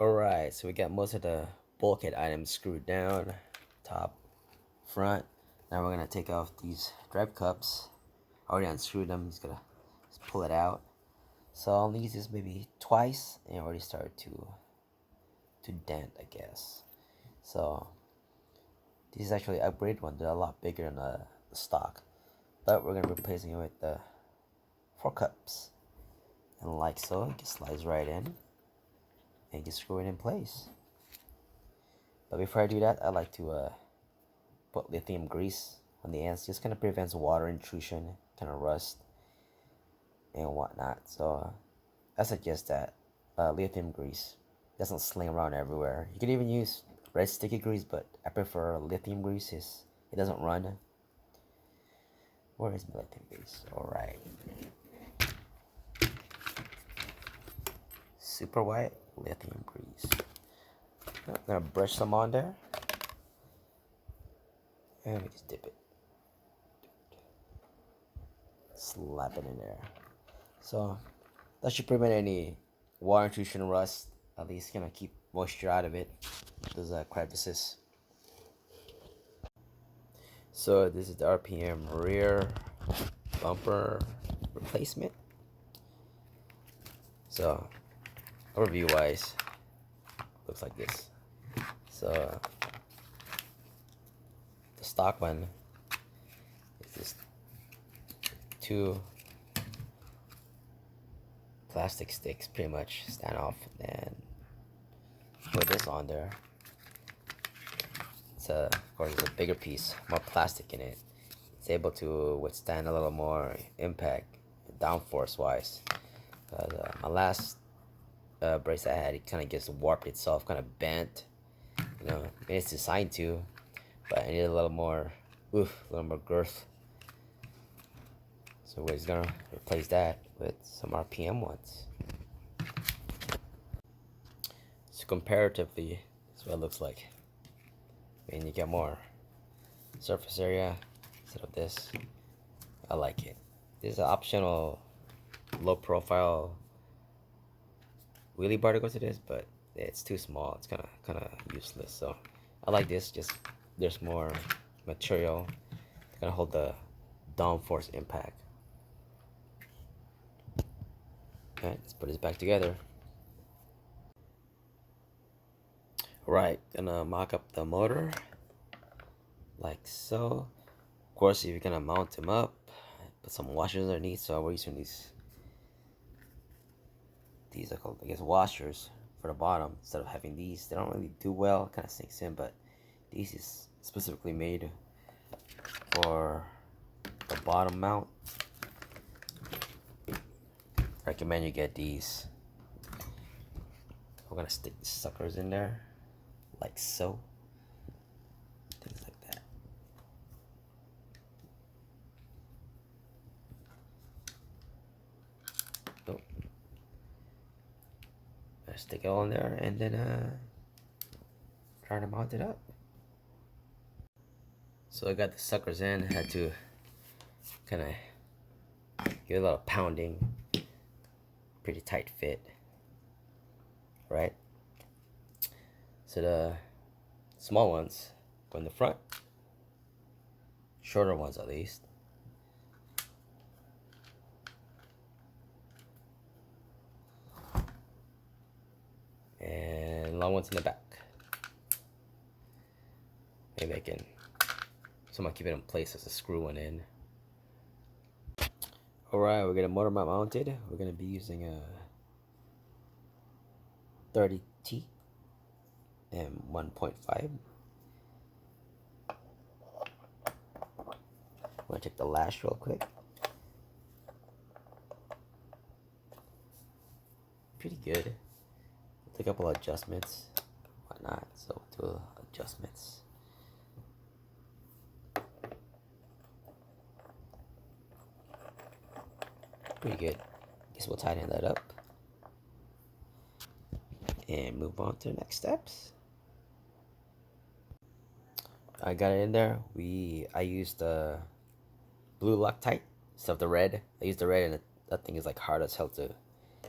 Alright, so we got most of the bulkhead items screwed down, top, front. Now we're gonna take off these drive cups. I already unscrewed them, just gonna pull it out. So I'll use this maybe twice and already started to dent, I guess. So this is actually an upgraded one, they're a lot bigger than the stock. But we're gonna be replacing it with the 4 cups. And like so, it just slides right in and just screw it in place. But before I do that, I like to put lithium grease on the ends. Just kind of prevents water intrusion, kind of rust and whatnot. So I suggest that lithium grease doesn't sling around everywhere. You can even use red sticky grease, but I prefer lithium grease. It doesn't run. Where is my lithium grease? Alright. Super white lithium grease. I'm gonna brush some on there. And we just dip it. Slap it in there. So that should prevent any water intrusion, rust. At least gonna keep moisture out of it. Those crevices. So this is the RPM rear bumper replacement. So overview wise, looks like this. So the stock one is just 2 plastic sticks, pretty much stand off, and put this on there. It's of course it's a bigger piece, more plastic in it. It's able to withstand a little more impact, downforce wise. My last brace I had, it kind of just warped itself, kind of bent. You know, it's designed to, but I need a little more girth. So we're just gonna replace that with some RPM ones. So comparatively, that's what it looks like. I mean, you get more surface area instead of this. I like it. This is an optional low profile wheelie bar to go to this, but it's too small. It's kind of useless. So I like this. Just there's more material to kind of hold the downforce impact. Alright, let's put this back together. Alright, gonna mock up the motor like so. Of course, if you're gonna mount them up, put some washers underneath. So we're using these are called, I guess, washers for the bottom instead of having these. They don't really do well, kind of sinks in, but these is specifically made for the bottom mount. Recommend you get these. We're gonna stick the suckers in there like so. Things like that. Oh. Gotta stick it all in there and then try to mount it up. So I got the suckers in, had to kind of give it a little pounding. Pretty tight fit, right? So the small ones go in the front, shorter ones at least. And long ones in the back. Maybe I can somehow keep it in place as a screw one in. Alright, we're gonna motor mount mounted. We're gonna be using a 30T and 1.5. I'm gonna check the lash real quick. Pretty good. Take a couple adjustments, whatnot. So do adjustments. Pretty good. Guess we'll tighten that up and move on to the next steps. I got it in there. I used the blue Loctite instead of the red. I used the red, and that thing is like hard as hell to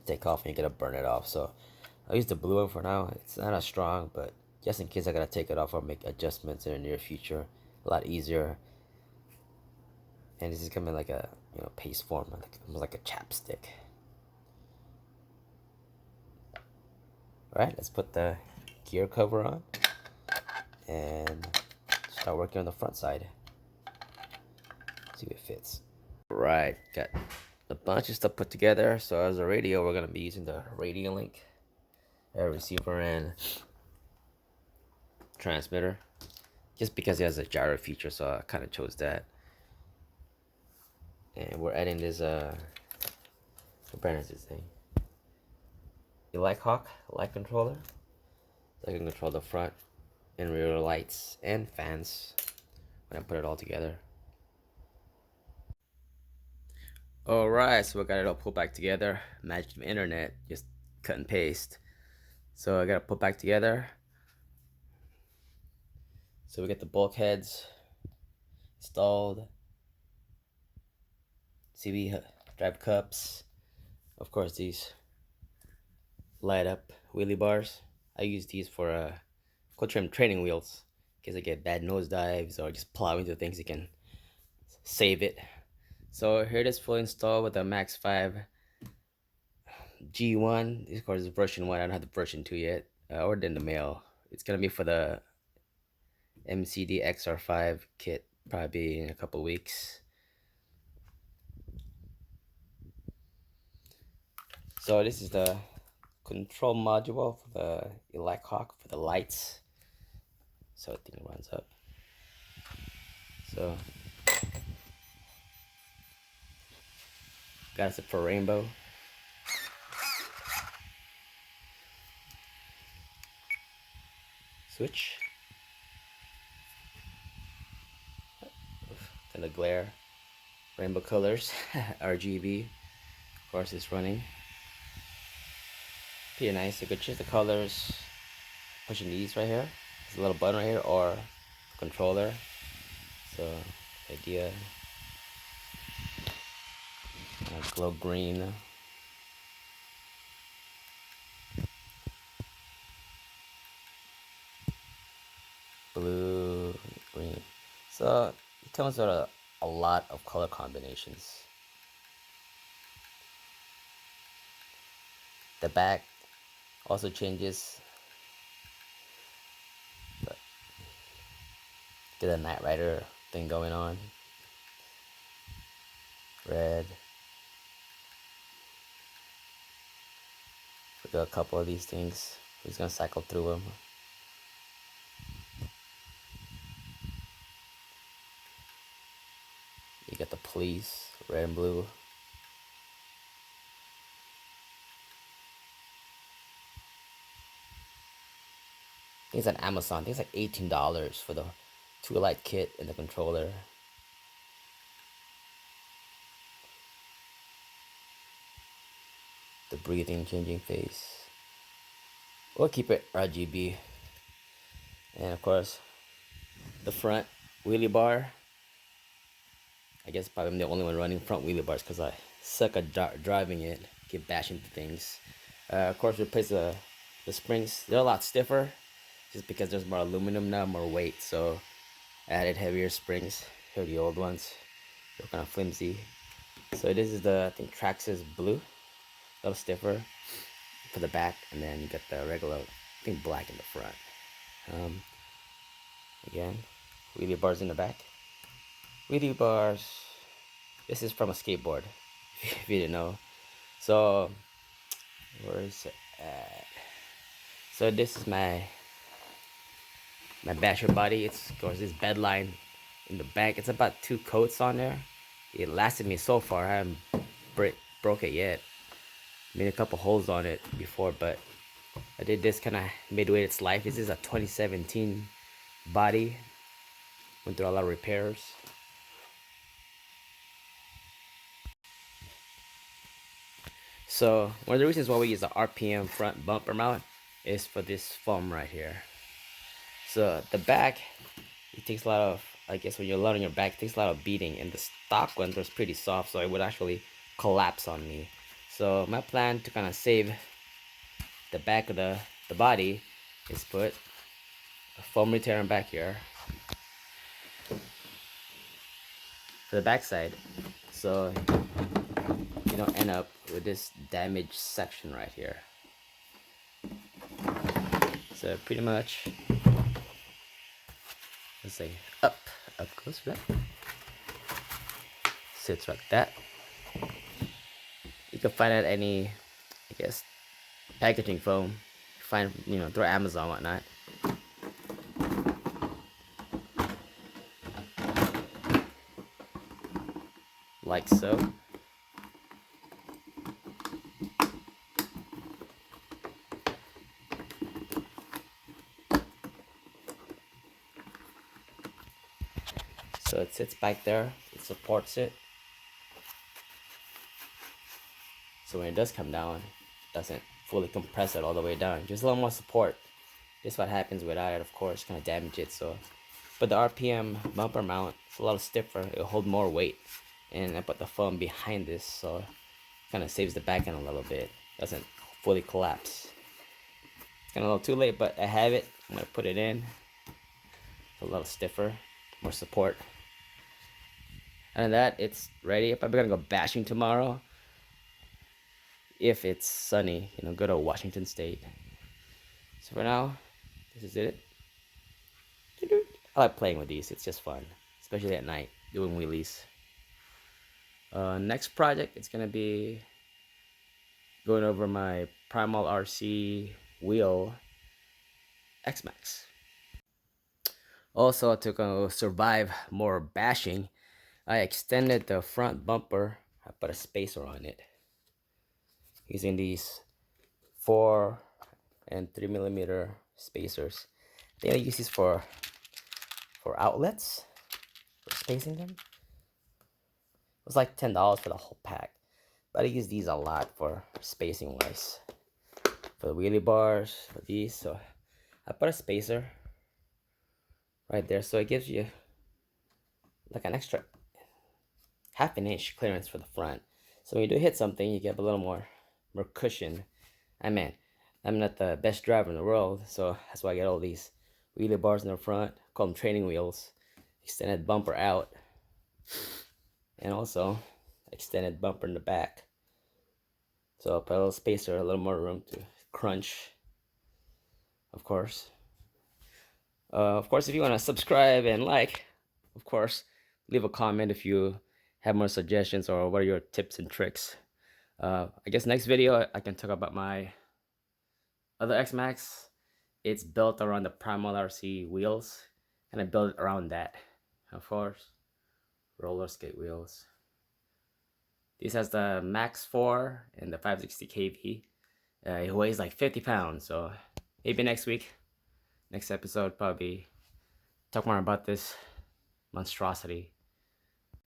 take off, and you gotta burn it off. So I'll use the blue one for now. It's not as strong, but just in case I gotta take it off or make adjustments in the near future, a lot easier. And this is coming like a, you know, paste form, like almost like a chapstick. All right, let's put the gear cover on and start working on the front side. See if it fits. All right, got a bunch of stuff put together. So as a radio, we're gonna be using the radio link, receiver and transmitter, just because it has a gyro feature, so I kind of chose that. And we're adding this what brand is this thing? Hawk light controller, so I can control the front and rear lights and fans when I put it all together. Alright, so we got it all put back together. Magic of the internet, just cut and paste. So I got it put back together. So we get the bulkheads installed, CV drive cups, of course these light up wheelie bars. I use these for trim training wheels in case I get bad nosedives or just plow into things. You can save it. So here it is fully installed with the MAX5 G1. This of course is version 1. I don't have the version 2 yet. I ordered in the mail. It's gonna be for the MCD XR5 kit, probably in a couple weeks. So this is the control module for the Hawk for the lights. So I think it runs up. So got it for rainbow. Switch. Kind of glare. Rainbow colors. RGB. Of course it's running. Pretty nice. You could choose the colors. Pushing these right here. There's a little button right here, or controller. So idea. Glow green. Blue, green. So it comes with a lot of color combinations. The back also changes. But get a Knight Rider thing going on. Red. We got a couple of these things. We're just gonna cycle through them. You got the police, red and blue. I think it's on Amazon. I think it's like $18 for the 2-light kit and the controller. The breathing, changing face. We'll keep it RGB. And of course, the front wheelie bar. I guess probably I'm the only one running front wheelie bars because I suck at driving it. Keep bashing into things. Of course, replace the springs. They're a lot stiffer, just because there's more aluminum now, more weight. So I added heavier springs. Here are the old ones. They're kind of flimsy. So this is the, I think, Traxxas blue. A little stiffer for the back, and then you got the regular, I think, black in the front. Again, wheelie bars in the back. Wheelie bars. This is from a skateboard, if you didn't know. So where is it at? So this is my basher body. It's of course this bed line in the back. It's about 2 coats on there. It lasted me so far. I haven't broke it yet. Made a couple holes on it before, but I did this kind of midway its life. This is a 2017 body. Went through a lot of repairs. So one of the reasons why we use the RPM front bumper mount is for this foam right here. So the back, it takes a lot of, I guess when you're loading your back, it takes a lot of beating, and the stock one was pretty soft, so it would actually collapse on me. So my plan to kind of save the back of the body is put a foam retainer back here for the back side, so you don't end up with this damaged section right here. So pretty much, let's say up close, right? Sits like that. You can find it at any, I guess, packaging foam. Find, you know, through Amazon, whatnot. Like so. So it sits back there, it supports it. So when it does come down, it doesn't fully compress it all the way down. Just a little more support. This is what happens without it, of course, kind of damage it. So, but the RPM bumper mount, it's a lot stiffer. It'll hold more weight. And I put the foam behind this, so it kind of saves the back end a little bit. Doesn't fully collapse. It's kind of a little too late, but I have it. I'm gonna put it in. It's a little stiffer, more support. And that, it's ready. I'm probably gonna go bashing tomorrow. If it's sunny, you know, go to Washington State. So for now, this is it. I like playing with these. It's just fun, especially at night, doing wheelies. Next project, it's gonna be going over my Primal RC wheel X-MAXX. Also, to survive more bashing, I extended the front bumper. I put a spacer on it using these 4 and 3mm spacers. I think I use these for outlets, for spacing them. It was like $10 for the whole pack, but I use these a lot for spacing wise, for the wheelie bars, for these. So I put a spacer right there, so it gives you like an extra ½ inch clearance for the front. So when you do hit something, you get a little more cushion. I mean, I'm not the best driver in the world, so that's why I get all these wheelie bars in the front. I call them training wheels. Extended bumper out, and also extended bumper in the back. So I'll put a little spacer, a little more room to crunch. Of course, if you want to subscribe and like, of course, leave a comment if you have more suggestions or what are your tips and tricks. I guess next video I can talk about my other X-MAXX. It's built around the Primal RC wheels, and I built it around that. Of course, roller skate wheels. This has the Max 4 and the 560 kV. It weighs like 50 pounds, so maybe next week, next episode, probably talk more about this monstrosity.